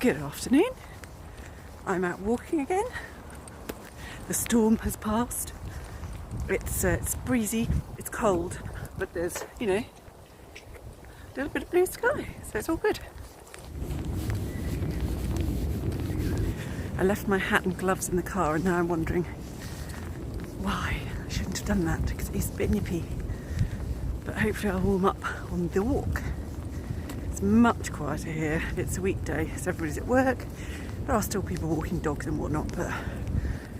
Good afternoon. I'm out walking again. The storm has passed. It's breezy, it's cold, but there's, a little bit of blue sky, so it's all good. I left my hat and gloves in the car and now I'm wondering why. I shouldn't have done that because it's a bit nippy. But hopefully I'll warm up on the walk. It's much quieter here. It's a weekday, so everybody's at work. There are still people walking dogs and whatnot, but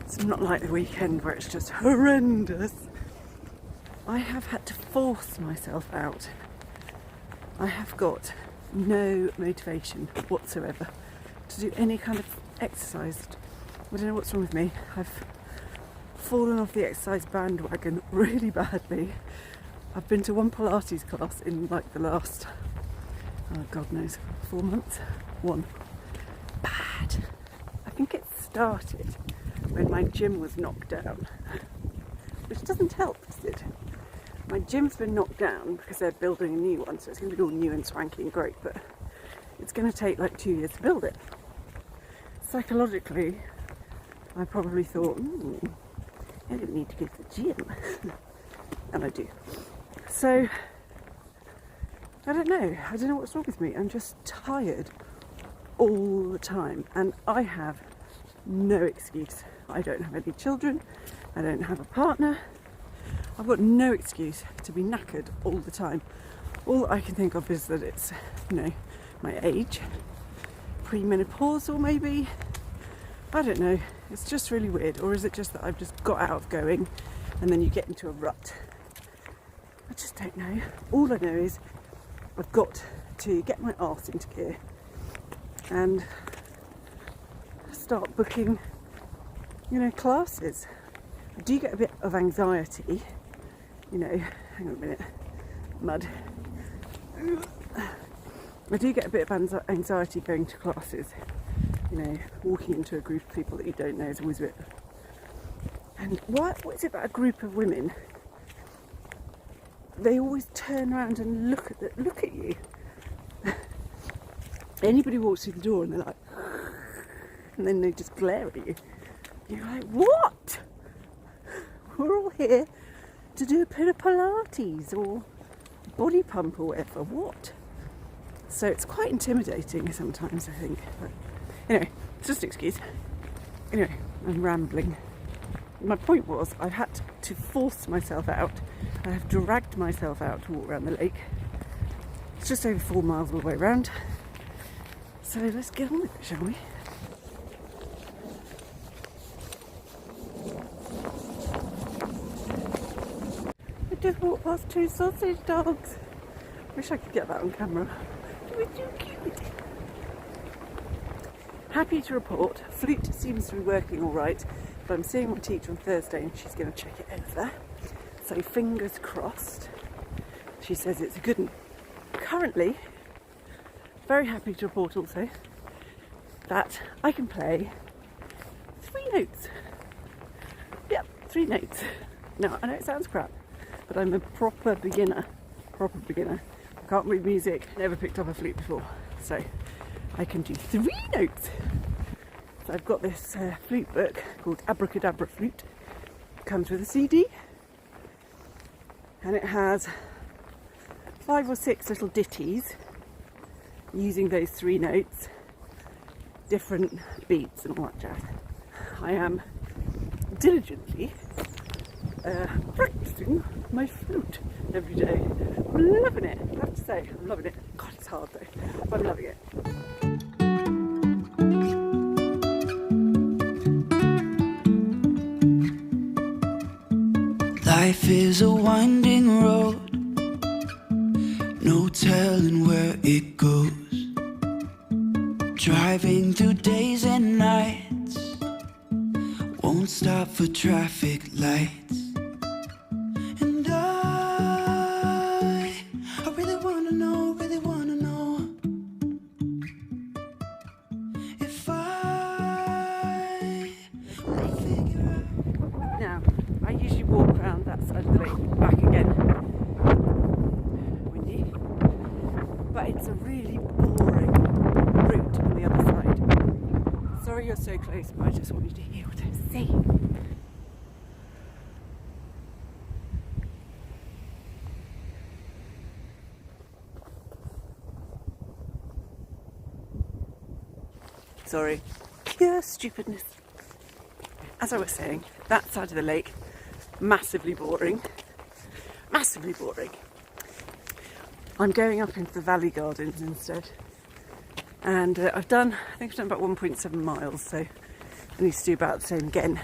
it's not like the weekend where it's just horrendous. I have had to force myself out. I have got no motivation whatsoever to do any kind of exercise. I don't know what's wrong with me. I've fallen off the exercise bandwagon really badly. I've been to one Pilates class in like the last, God knows, 4 months. One. Bad. I think it started when my gym was knocked down, which doesn't help, does it? My gym's been knocked down because they're building a new one, so it's going to be all new and swanky and great, but it's going to take like 2 years to build it. Psychologically, I probably thought, I don't need to go to the gym. And I do. So, I don't know what's wrong with me. I'm just tired all the time, and I have no excuse. I don't have any children, I don't have a partner. I've got no excuse to be knackered all the time. All I can think of is that it's, my age, premenopausal maybe. I don't know. It's just really weird. Or is it just that I've just got out of going and then you get into a rut? I just don't know. All I know is I've got to get my arse into gear and start booking, classes. I do get a bit of anxiety, hang on a minute, mud. I do get a bit of anxiety going to classes, walking into a group of people that you don't know is always a bit. And what is it about a group of women? They always turn around and look at you. Anybody walks through the door and they're like, and then they just glare at you. You're like, what? We're all here to do a bit of Pilates or body pump or whatever. What? So it's quite intimidating sometimes, I think. But anyway, it's just an excuse. Anyway, I'm rambling. My point was, I've had to force myself out. I have dragged myself out to walk around the lake. It's just over 4 miles all the way around. So let's get on with it, shall we? I just walked past 2 sausage dogs. Wish I could get that on camera. They were too cute. Happy to report, Flute seems to be working all right, but I'm seeing my teacher on Thursday and she's going to check it over. So fingers crossed. She says it's a good one. Currently, very happy to report also that I can play 3 notes. Yep, 3 notes. Now, I know it sounds crap, but I'm a proper beginner. I can't read music, never picked up a flute before, so I can do 3 notes. So I've got this flute book called Abracadabra Flute. It comes with a CD, and it has 5 or 6 little ditties using those 3 notes, different beats and all that jazz. I am diligently practicing my flute every day. I'm loving it, I have to say, I'm loving it. God, it's hard though, but I'm loving it. Life is a winding road, no telling where it goes. Driving through days and nights, won't stop for traffic lights. And I really wanna know if I will figure out. Now, I usually walk around that side of the lake, back again. Windy. But it's a really boring route on the other side. you're so close, but I just want you to hear what I'm saying. Sorry, pure stupidness. As I was saying, that side of the lake, massively boring. Massively boring. I'm going up into the valley gardens instead. And I think I've done about 1.7 miles, so I need to do about the same again.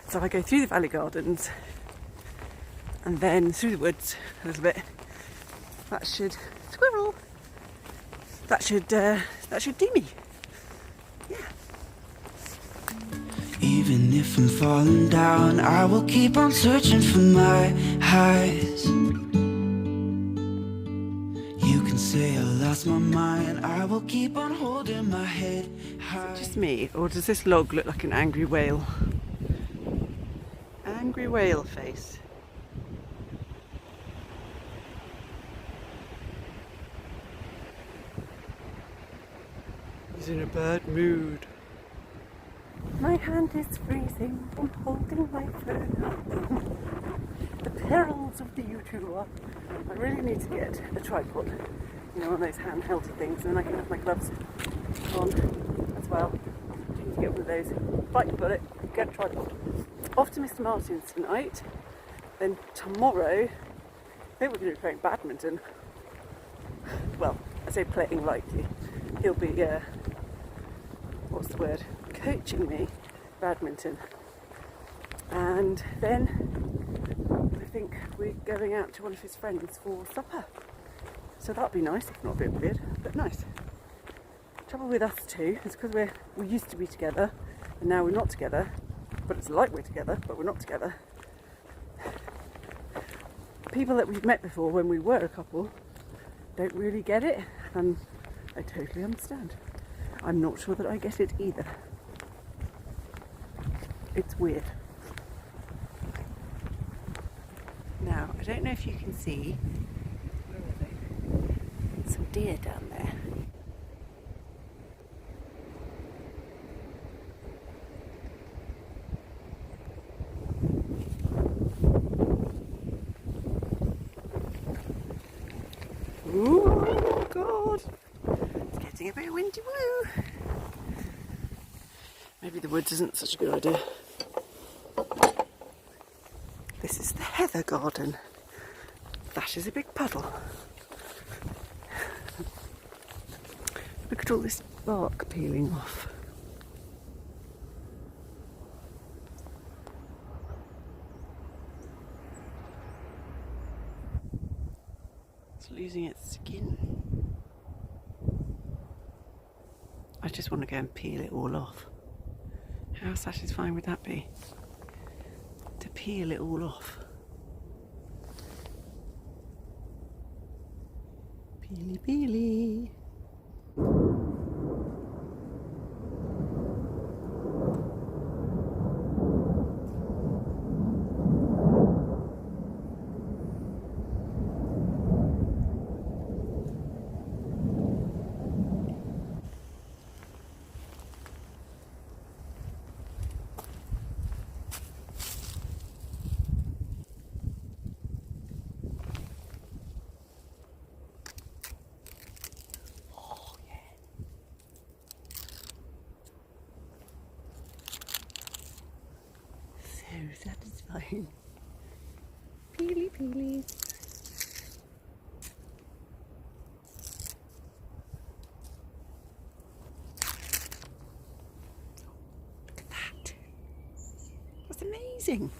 So I go through the valley gardens and then through the woods a little bit. That should, squirrel, that should do me. Yeah. Even if I'm falling down, I will keep on searching for my highs. You can say I lost my mind, I will keep on holding my head high. Is it just me, or does this log look like an angry whale? Angry whale face. He's in a bad mood. My hand is freezing from holding my phone. The perils of the YouTuber. I really need to get a tripod. You know, one of those handheld things, and then I can have my gloves on as well. I need to get one of those. Bite your bullet, get a tripod. Off to Mr. Martin's tonight. Then tomorrow, I think we're going to be playing badminton. Well, I say playing lightly. He'll be, what's the word? Coaching me badminton. And then I think we're going out to one of his friends for supper. So that'll be nice, if not a bit weird, but nice. Trouble with us two is because we used to be together and now we're not together, but it's like we're together, but we're not together. People that we've met before when we were a couple don't really get it, and I totally understand. I'm not sure that I get it either. It's weird. Now, I don't know if you can see, where are they? Some deer down there. Ooh, God! It's getting a bit windy woo. Maybe the woods isn't such a good idea. This is the heather garden. That is a big puddle. Look at all this bark peeling off. It's losing its skin. I just want to go and peel it all off. How satisfying would that be? To peel it all off. Peely peely. So satisfying. Peely peely. Look at that. That's amazing.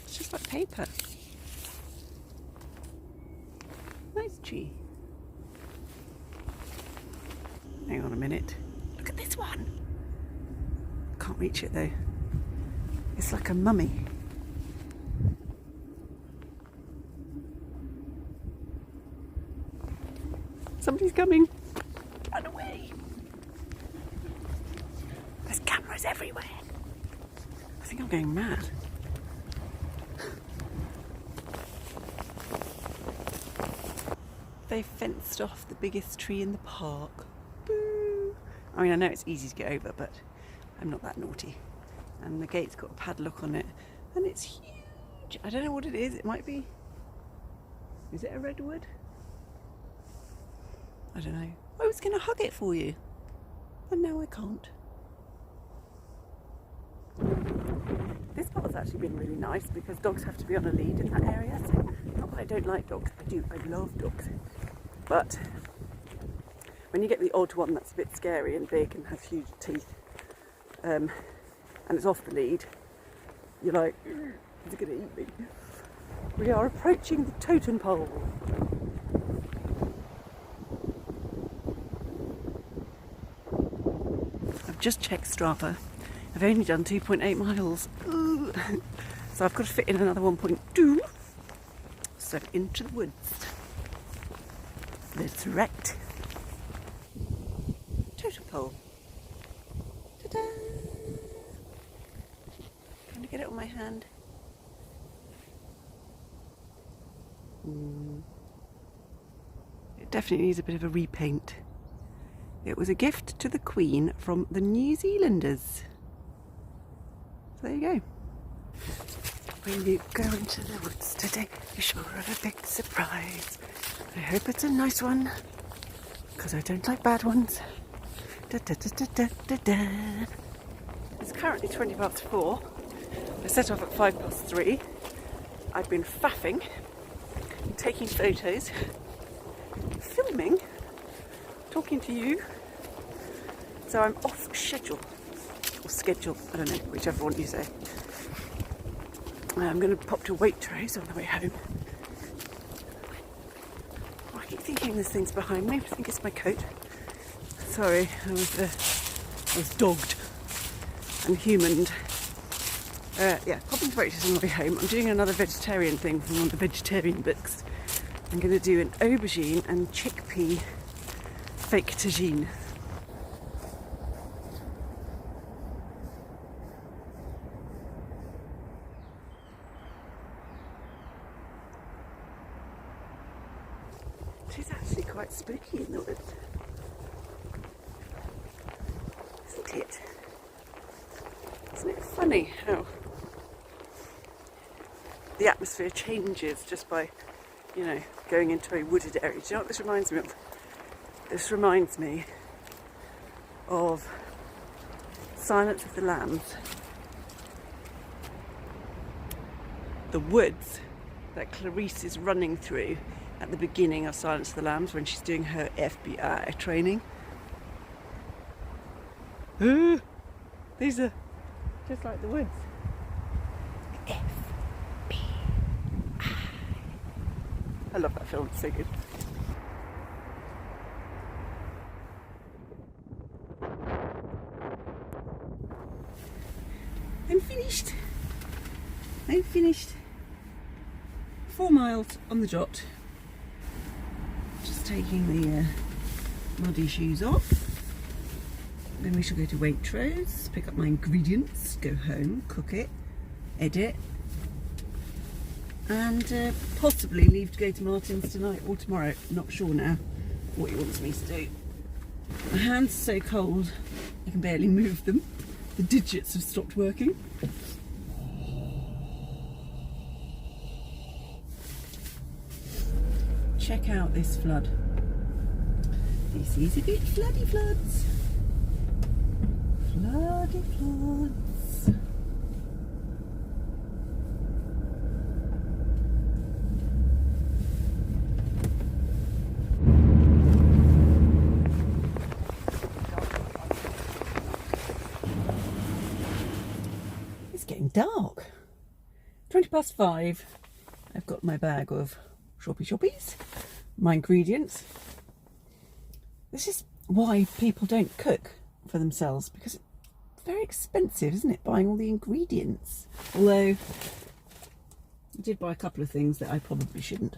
It's just like paper. Nice tree. Hang on a minute. Look at this one. Can't reach it though. It's like a mummy. Somebody's coming. Run away. There's cameras everywhere. I think I'm going mad. They fenced off the biggest tree in the park. Boo! I mean, I know it's easy to get over, but I'm not that naughty. And the gate's got a padlock on it, and it's huge. I don't know what it is. It might be... Is it a redwood? I don't know. I was going to hug it for you, and now I can't. This part's actually been really nice because dogs have to be on a lead in that area. So, not that I don't like dogs, I do. I love dogs. But when you get the odd one that's a bit scary and big and has huge teeth, and it's off the lead, you're like, is it going to eat me? We are approaching the totem pole. I've just checked Strava. I've only done 2.8 miles. Ooh. So I've got to fit in another 1.2. So into the woods. That's right. Totem pole. Ta-da! Trying to get it on my hand. It definitely needs a bit of a repaint. It was a gift to the Queen from the New Zealanders. So there you go. When you go into the woods today, you're sure of a big surprise. I hope it's a nice one, because I don't like bad ones. Da, da, da, da, da, da. It's currently 4:20. I set off at 3:05. I've been faffing, taking photos, filming, talking to you. So I'm off schedule, or schedule, I don't know, whichever one you say. I'm going to pop to Waitrose on the way home. Oh, I keep thinking this thing's behind me. I think it's my coat. Sorry, I was dogged and humaned. Yeah, popping to Waitrose on the way home. I'm doing another vegetarian thing from one of the vegetarian books. I'm going to do an aubergine and chickpea fake tagine. It's actually quite spooky in the woods, isn't it? Isn't it funny how the atmosphere changes just by, you know, going into a wooded area? Do you know what this reminds me of? This reminds me of Silence of the Lambs. The woods that Clarice is running through at the beginning of Silence of the Lambs when she's doing her FBI training. These are just like the woods. FBI. I love that film, it's so good. I'm finished. 4 miles on the dot. Just taking the muddy shoes off. Then we shall go to Waitrose, pick up my ingredients, go home, cook it, edit, and possibly leave to go to Martin's tonight or tomorrow. Not sure now what he wants me to do. My hands are so cold I can barely move them. The digits have stopped working. Check out this flood. This is a bit floody floods. Floody floods. It's getting dark. 5:20. I've got my bag of shoppies, my ingredients. This is why people don't cook for themselves, because it's very expensive, isn't it, buying all the ingredients? Although I did buy a couple of things that I probably shouldn't.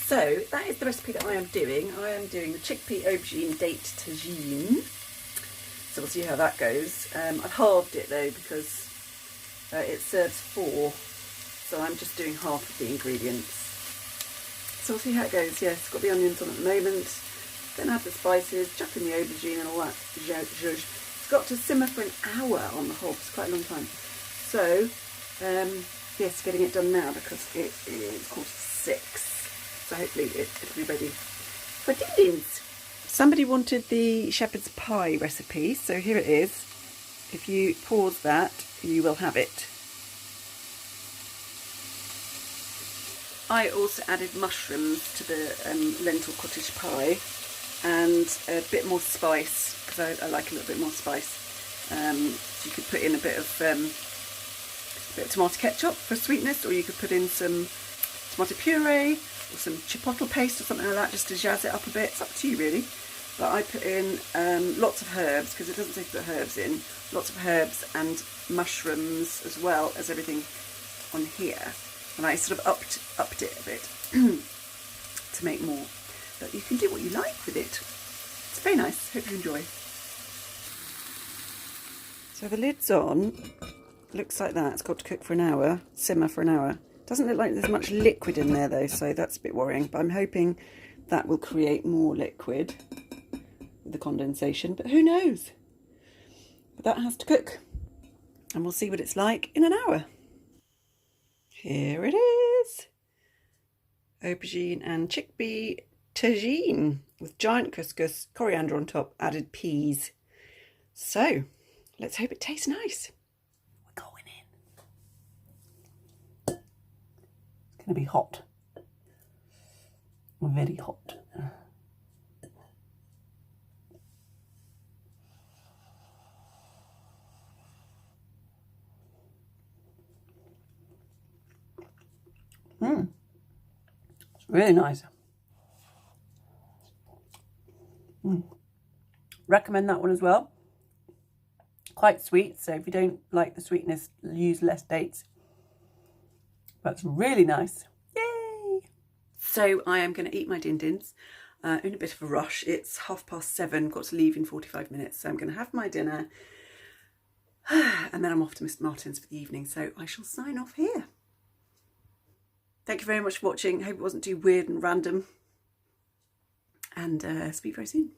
So that is the recipe that I am doing. I am doing the chickpea aubergine date tagine. So we'll see how that goes. I've halved it though because it serves 4. So I'm just doing half of the ingredients. So we'll see how it goes. Yes, got the onions on at the moment. Then add the spices, chuck in the aubergine and all that zhuzh. It's got to simmer for an hour on the hob. It's quite a long time. So yes, getting it done now because it is 6:45. So hopefully it'll be ready for din-dins. Somebody wanted the shepherd's pie recipe, so here it is. If you pause that, you will have it. I also added mushrooms to the lentil cottage pie and a bit more spice because I like a little bit more spice. So you could put in a bit of tomato ketchup for sweetness, or you could put in some tomato puree or some chipotle paste or something like that just to jazz it up a bit. It's up to you really. But I put in lots of herbs because it doesn't say to put herbs in. Lots of herbs and mushrooms as well as everything on here. And I sort of upped it a bit to make more. But you can do what you like with it. It's very nice. Hope you enjoy. So the lid's on. Looks like that. It's got to cook for an hour, simmer for an hour. Doesn't look like there's much liquid in there though, so that's a bit worrying. But I'm hoping that will create more liquid with the condensation. But who knows? But that has to cook. And we'll see what it's like in an hour. Here it is. Aubergine and chickpea tagine with giant couscous, coriander on top, added peas. So let's hope it tastes nice. We're going in. It's going to be hot. Very hot. It's really nice. Recommend that one as well. Quite sweet, so if you don't like the sweetness, use less dates. That's really nice. Yay! So I am going to eat my din-dins in a bit of a rush. It's 7:30, got to leave in 45 minutes. So I'm going to have my dinner and then I'm off to Mr. Martin's for the evening. So I shall sign off here. Thank you very much for watching. Hope it wasn't too weird and random. And speak very soon.